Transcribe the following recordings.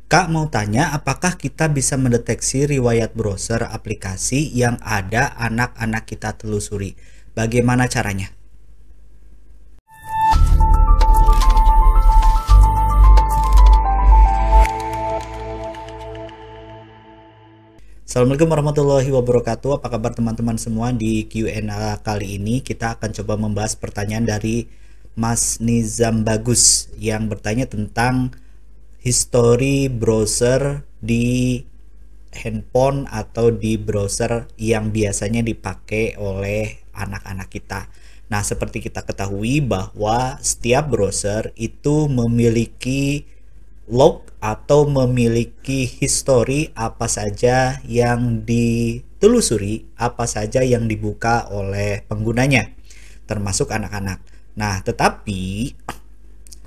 Kak mau tanya, apakah kita bisa mendeteksi riwayat browser aplikasi yang ada anak-anak kita telusuri? Bagaimana caranya? Assalamualaikum warahmatullahi wabarakatuh. Apa kabar teman-teman semua? Di Q&A kali ini kita akan coba membahas pertanyaan dari Mas Nizam Bagus yang bertanya tentang history browser di handphone atau di browser yang biasanya dipakai oleh anak-anak kita. Nah, seperti kita ketahui bahwa setiap browser itu memiliki log atau memiliki history apa saja yang ditelusuri, apa saja yang dibuka oleh penggunanya, termasuk anak-anak. Nah, tetapi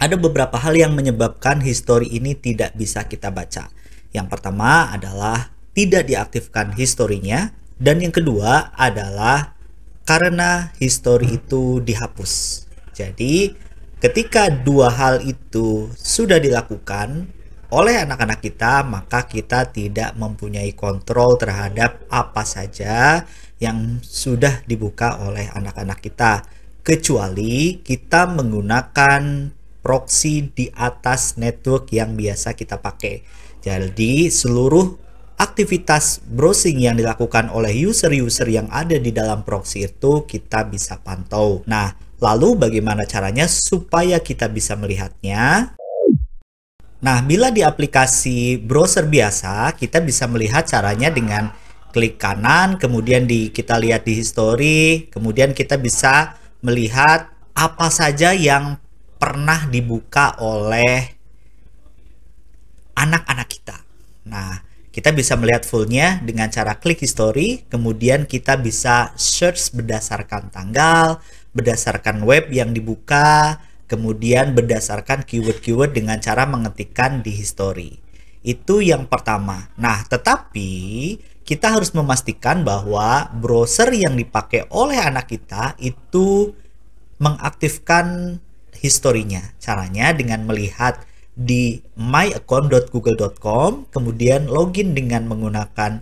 ada beberapa hal yang menyebabkan history ini tidak bisa kita baca. Yang pertama adalah tidak diaktifkan historinya, dan yang kedua adalah karena history itu dihapus. Jadi, ketika dua hal itu sudah dilakukan oleh anak-anak kita, maka kita tidak mempunyai kontrol terhadap apa saja yang sudah dibuka oleh anak-anak kita, kecuali kita menggunakan proxy di atas network yang biasa kita pakai. Jadi seluruh aktivitas browsing yang dilakukan oleh user-user yang ada di dalam proxy itu kita bisa pantau. Nah, lalu bagaimana caranya supaya kita bisa melihatnya? Nah, bila di aplikasi browser biasa, kita bisa melihat caranya dengan klik kanan, kemudian kita lihat di history, kemudian kita bisa melihat apa saja yang pernah dibuka oleh anak-anak kita. Nah, kita bisa melihat fullnya dengan cara klik history, kemudian kita bisa search berdasarkan tanggal, berdasarkan web yang dibuka, kemudian berdasarkan keyword-keyword dengan cara mengetikkan di history. Itu yang pertama. Nah, tetapi kita harus memastikan bahwa browser yang dipakai oleh anak kita itu mengaktifkan historinya. Caranya dengan melihat di myaccount.google.com, kemudian login dengan menggunakan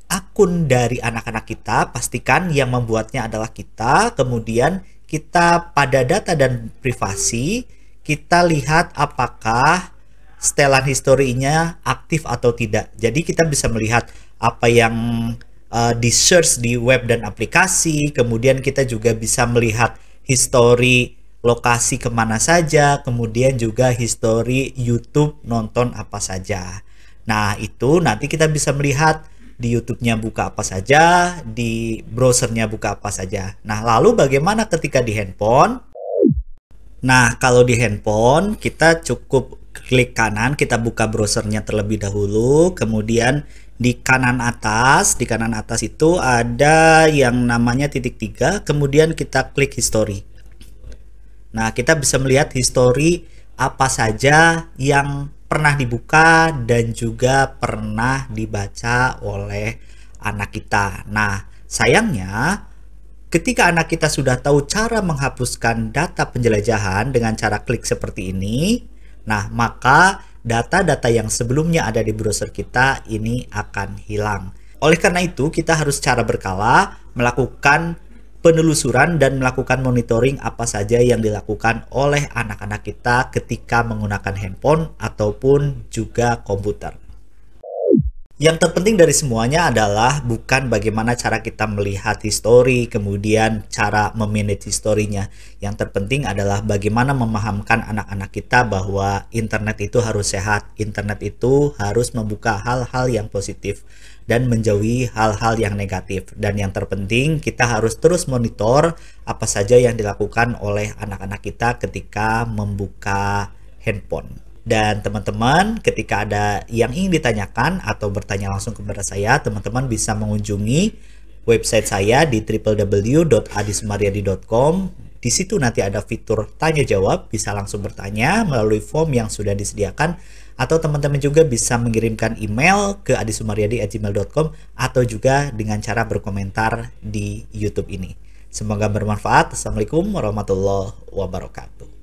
akun dari anak-anak kita, pastikan yang membuatnya adalah kita, kemudian kita pada data dan privasi, kita lihat apakah setelan historinya aktif atau tidak. Jadi kita bisa melihat apa yang di search di web dan aplikasi, kemudian kita juga bisa melihat history lokasi kemana saja, kemudian juga history YouTube nonton apa saja. Nah, itu nanti kita bisa melihat di YouTube-nya buka apa saja, di browsernya buka apa saja. Nah, lalu bagaimana ketika di handphone? Nah, kalau di handphone kita cukup klik kanan, kita buka browsernya terlebih dahulu, kemudian di kanan atas itu ada yang namanya titik 3, kemudian kita klik history. Nah, kita bisa melihat history apa saja yang pernah dibuka dan juga pernah dibaca oleh anak kita. Nah, sayangnya ketika anak kita sudah tahu cara menghapuskan data penjelajahan dengan cara klik seperti ini, nah maka data-data yang sebelumnya ada di browser kita ini akan hilang. Oleh karena itu, kita harus secara berkala melakukan penelusuran dan melakukan monitoring apa saja yang dilakukan oleh anak-anak kita ketika menggunakan handphone ataupun juga komputer. Yang terpenting dari semuanya adalah bukan bagaimana cara kita melihat history, kemudian cara memanage historinya. Yang terpenting adalah bagaimana memahamkan anak-anak kita bahwa internet itu harus sehat, internet itu harus membuka hal-hal yang positif dan menjauhi hal-hal yang negatif. Dan yang terpenting kita harus terus monitor apa saja yang dilakukan oleh anak-anak kita ketika membuka handphone. Dan teman-teman, ketika ada yang ingin ditanyakan atau bertanya langsung kepada saya, teman-teman bisa mengunjungi website saya di www.adisumaryadi.com. Di situ nanti ada fitur tanya jawab, bisa langsung bertanya melalui form yang sudah disediakan, atau teman-teman juga bisa mengirimkan email ke adisumaryadi@gmail.com atau juga dengan cara berkomentar di YouTube ini. Semoga bermanfaat. Assalamualaikum warahmatullahi wabarakatuh.